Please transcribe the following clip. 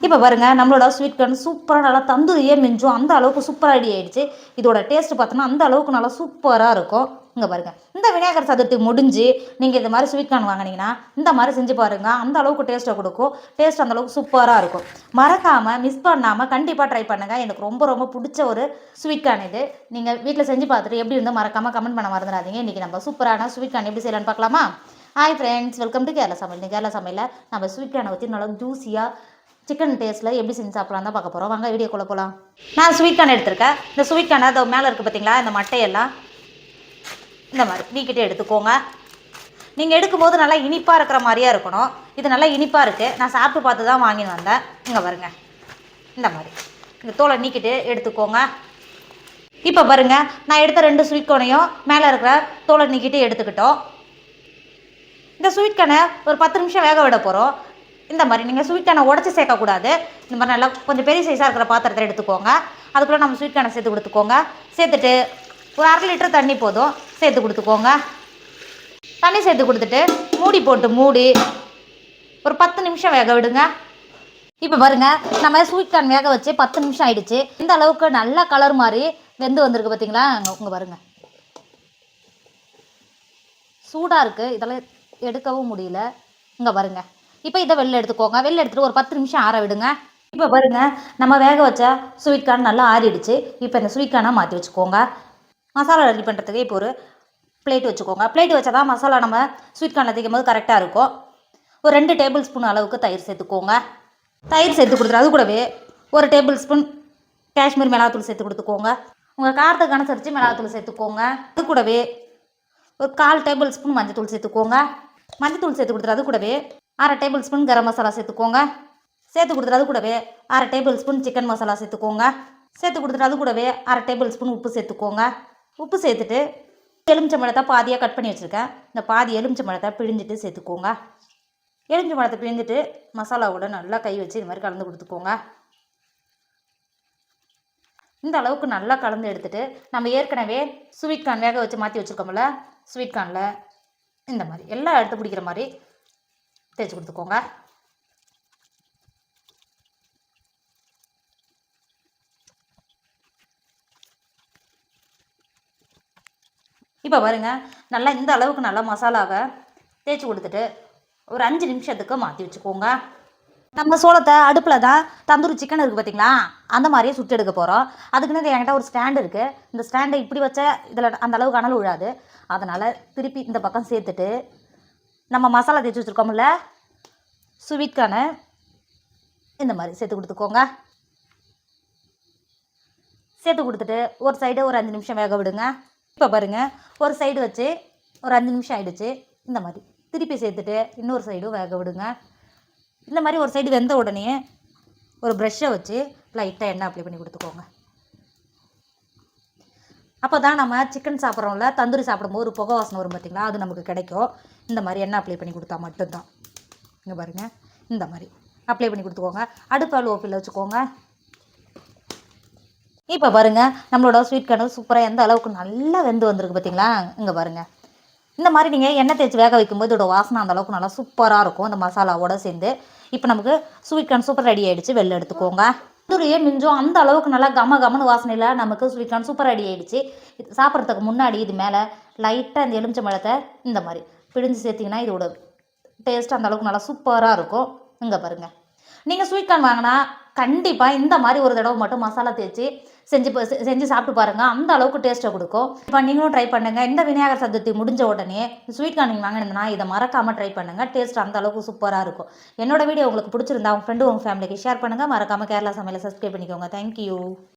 இப்போ பாருங்க நம்மளோட ஸ்வீட் கார்ன் சூப்பராக நல்லா தந்தூரியே மிஞ்சும் அந்த அளவுக்கு சூப்பராக ரெடி ஆகிடுச்சு. இதோட டேஸ்ட்டு பார்த்தோன்னா அந்த அளவுக்கு நல்லா சூப்பராக இருக்கும். இங்கே பாருங்கள், இந்த விநாயகர் சதுர்த்தி முடிஞ்சு நீங்கள் இந்த மாதிரி ஸ்வீட் கார்ன் வாங்கினீங்கன்னா இந்த மாதிரி செஞ்சு பாருங்கள். அந்த அளவுக்கு டேஸ்ட்டை கொடுக்கும். டேஸ்ட் அந்த அளவுக்கு சூப்பராக இருக்கும். மறக்காமல் மிஸ் பண்ணாமல் கண்டிப்பாக ட்ரை பண்ணுங்கள். எனக்கு ரொம்ப ரொம்ப பிடிச்ச ஒரு ஸ்வீட் கார்ன் இது. நீங்கள் வீட்டில் செஞ்சு பார்த்துட்டு எப்படி இருந்தால் மறக்காமல் கமெண்ட் பண்ண மறந்துடாதீங்க. இன்றைக்கி நம்ம சூப்பரான ஸ்வீட் கார்ன் எப்படி செய்யலான்னு பார்க்கலாமா? Hi friends, welcome to Kerala சமையல். கேரளா சமையலில் நம்ம ஸ்வீட் கார்னை ஊற்றி நல்லா ஜூஸியாக சிக்கன் டேஸ்ட்டில் எப்படி செஞ்சு சாப்பிட்லாம் தான் பார்க்க போகிறோம். வாங்க வீடியோக்குள்ளே போகலாம். நான் ஸ்வீட் கார்ன் எடுத்திருக்கேன். இந்த ஸ்வீட் கார்னை அது மேலே இருக்குது பார்த்தீங்களா, இந்த மட்டையெல்லாம் இந்த மாதிரி நீக்கிட்டே எடுத்துக்கோங்க. நீங்கள் எடுக்கும்போது நல்லா இனிப்பாக இருக்கிற மாதிரியே இருக்கணும். இது நல்லா இனிப்பாக இருக்குது. நான் சாப்பிட்டு பார்த்து தான் வாங்கின்னு வந்தேன். இங்கே பாருங்க, இந்த மாதிரி இந்த தோலை நீக்கிட்டு எடுத்துக்கோங்க. இப்போ பாருங்கள், நான் எடுத்த 2 ஸ்வீட் கார்னையும் மேலே இருக்கிற தோலை நீக்கிட்டு எடுத்துக்கிட்டோம். இந்த ஸ்வீட் கார்னை ஒரு 10 நிமிஷம் வேக விட போகிறோம். இந்த மாதிரி நீங்கள் ஸ்வீட் கார்னை உடச்சி சேர்க்கக்கூடாது. இந்த மாதிரி நல்லா கொஞ்சம் பெரிய சைஸாக இருக்கிற பாத்திரத்தை எடுத்துக்கோங்க. அதுக்குள்ளே நம்ம ஸ்வீட் கார்னை சேர்த்து கொடுத்துக்கோங்க. சேர்த்துட்டு ஒரு 1/2 லிட்டர் தண்ணி போதும் சேர்த்து கொடுத்துக்கோங்க. தண்ணி சேர்த்து கொடுத்துட்டு மூடி போட்டு மூடி ஒரு 10 நிமிஷம் வேக விடுங்க. இப்போ பாருங்கள், நம்ம ஸ்வீட் கார்ன் வேக வச்சு 10 நிமிஷம் ஆகிடுச்சு. இந்த அளவுக்கு நல்லா கலர் மாதிரி வெந்து வந்திருக்கு பார்த்தீங்களா. உங்கள் பாருங்கள், சூடாக இருக்குது, இதெல்லாம் எடுக்கவும் முடியல. இங்கே பாருங்கள், இப்போ இதை வெளில எடுத்துக்கோங்க. வெளில எடுத்துகிட்டு ஒரு 10 நிமிஷம் ஆற விடுங்க. இப்போ பாருங்கள், நம்ம வேக வச்ச ஸ்வீட் கார்ன் நல்லா ஆறிடுச்சு. இப்போ இந்த ஸ்வீட் கார்னை மாற்றி வச்சுக்கோங்க. மசாலா ரெடி பண்ணுறதுக்கு இப்போ ஒரு பிளேட் வச்சுக்கோங்க. பிளேட் வச்சா தான் மசாலா நம்ம ஸ்வீட் கார்னில் தைக்கும் போது கரெக்டாக இருக்கும். ஒரு 2 டேபிள் ஸ்பூன் அளவுக்கு தயிர் சேர்த்துக்கோங்க. தயிர் சேர்த்து கொடுத்துரு. அது கூடவே ஒரு டேபிள் ஸ்பூன் காஷ்மீர் மிளகாத்தூள் சேர்த்து கொடுத்துக்கோங்க. உங்கள் காரத்துக்கு அனுசரித்து மிளகாத்தூள் சேர்த்துக்கோங்க. அது கூடவே ஒரு 1/4 டேபிள் ஸ்பூன் மஞ்சத்தூள் சேர்த்துக்கோங்க. மஞ்சத்தூள் சேர்த்து கொடுத்துரு. அது கூடவே 1/2 டேபிள் ஸ்பூன் கரம் மசாலா சேர்த்துக்கோங்க. சேர்த்து கொடுத்துட்டு அது கூடவே 1/2 டேபிள் ஸ்பூன் சிக்கன் மசாலா சேர்த்துக்கோங்க. சேர்த்து கொடுத்துட்டு அது கூடவே 1/2 டேபிள் ஸ்பூன் உப்பு சேர்த்துக்கோங்க. உப்பு சேர்த்துட்டு எலுமிச்சம்பழத்தை பாதியாக கட் பண்ணி வச்சுருக்கேன். இந்த பாதி எலுமிச்சம்பழத்தை பிழிஞ்சிட்டு சேர்த்துக்கோங்க. எலுமிச்சம்பழத்தை பிழிஞ்சிட்டு மசாலாவோட நல்லா கை வச்சு இது மாதிரி கலந்து கொடுத்துக்கோங்க. இந்த அளவுக்கு நல்லா கலந்து எடுத்துகிட்டு நம்ம ஏற்கனவே ஸ்வீட் கார்ன் வேக வச்சு மாற்றி வச்சுருக்கோம்ல, ஸ்வீட் கார்னில் இந்த மாதிரி எல்லாம் எடுத்து பிடிக்கிற மாதிரி தேய்ச்சி கொடுத்துக்கோங்க. இப்போ பாருங்கள், நல்லா இந்த அளவுக்கு நல்லா மசாலாவை தேய்ச்சி கொடுத்துட்டு ஒரு 5 நிமிஷத்துக்கு மாற்றி வச்சுக்கோங்க. நம்ம சோளத்தை அடுப்பில் தான் தந்தூரி சிக்கன் இருக்குது பார்த்திங்களா, அந்த மாதிரியே சுட்டு எடுக்க போகிறோம். அதுக்குன்னு என்கிட்ட ஒரு ஸ்டாண்டு இருக்குது. இந்த ஸ்டாண்டை இப்படி வச்சா இதில் அந்த அளவுக்கு அனல் விழாது. அதனால் திருப்பி இந்த பக்கம் சேர்த்துட்டு நம்ம மசாலா தேய்ச்சி வச்சுருக்கோம்ல ஸ்வீட் கார்னை இந்த மாதிரி சேர்த்து கொடுத்துக்கோங்க. சேர்த்து கொடுத்துட்டு ஒரு சைடு ஒரு 5 நிமிஷம் வேக விடுங்க. இப்போ பாருங்கள், ஒரு சைடு வச்சு ஒரு 5 நிமிஷம் ஆகிடுச்சு. இந்த மாதிரி திருப்பி சேர்த்துட்டு இன்னொரு சைடும் வேக விடுங்க. இந்த மாதிரி ஒரு சைடு வெந்த உடனே ஒரு ப்ரெஷ்ஷை வச்சு லைட்டாக எண்ணெய் அப்ளை பண்ணி கொடுத்துக்கோங்க. அப்போ தான் நம்ம சிக்கன் சாப்பிட்றோம்ல, தந்தூரி சாப்பிடும்போது ஒரு புகை வாசனை வரும் பார்த்திங்களா, அது நமக்கு கிடைக்கும். இந்த மாதிரி எண்ணெய் அப்ளை பண்ணி கொடுத்தா மட்டும்தான். இங்கே பாருங்கள், இந்த மாதிரி அப்ளை பண்ணி கொடுத்துக்கோங்க. அடுப்பு லோ ஃப்ளேமில் வச்சுக்கோங்க. இப்போ பாருங்கள், நம்மளோட ஸ்வீட் கார்ன் சூப்பராக எந்த அளவுக்கு நல்லா வெந்து வந்திருக்கு பார்த்தீங்களா. இங்கே பாருங்கள், இந்த மாதிரி நீங்கள் எண்ணெய் தேய்ச்சி வேக வைக்கும்போது இதோட வாசனை அந்த அளவுக்கு நல்லா சூப்பராக இருக்கும் இந்த மசாலாவோட சேர்ந்து. இப்போ நமக்கு ஸ்வீட் கார்ன் சூப்பர் ரெடி ஆகிடுச்சு. வெளில எடுத்துக்கோங்க. தந்தூரியே மிஞ்சும் அந்த அளவுக்கு நல்லா கம வாசனையில் நமக்கு ஸ்வீட் கார்ன் சூப்பர் ரெடி ஆகிடுச்சு. இது சாப்பிட்றதுக்கு முன்னாடி இது மேலே லைட்டாக இந்த எலுமிச்சம்பழத்தை இந்த மாதிரி பிழிஞ்சு சேர்த்திங்கன்னா இதோட டேஸ்ட் அந்த அளவுக்கு நல்லா சூப்பராக இருக்கும். இங்கே பாருங்கள், நீங்கள் ஸ்வீட் கார்ன் வாங்கினா கண்டிப்பாக இந்த மாதிரி ஒரு தடவை மட்டும் மசாலா தேய்ச்சி செஞ்சு சாப்பிட்டு பாருங்கள். அந்த அளவுக்கு டேஸ்ட்டை கொடுக்கும். இப்போ நீங்களும் ட்ரை பண்ணுங்கள். இந்த விநாயகர் சதுர்த்தி முடிஞ்ச உடனே ஸ்வீட் கார்ன் நீங்கள் வாங்கினீங்கன்னா இதை மறக்காமல் ட்ரை பண்ணுங்கள். டேஸ்ட் அந்த அளவுக்கு சூப்பராக இருக்கும். என்னோட வீடியோ உங்களுக்கு பிடிச்சிருந்தா உங்கள் ஃப்ரெண்டு உங்கள் ஃபேமிலிக்கு ஷேர் பண்ணுங்கள். மறக்காமல் கேரளா சமையலை சப்ஸ்கிரைப் பண்ணிக்கோங்க. தேங்க்யூ.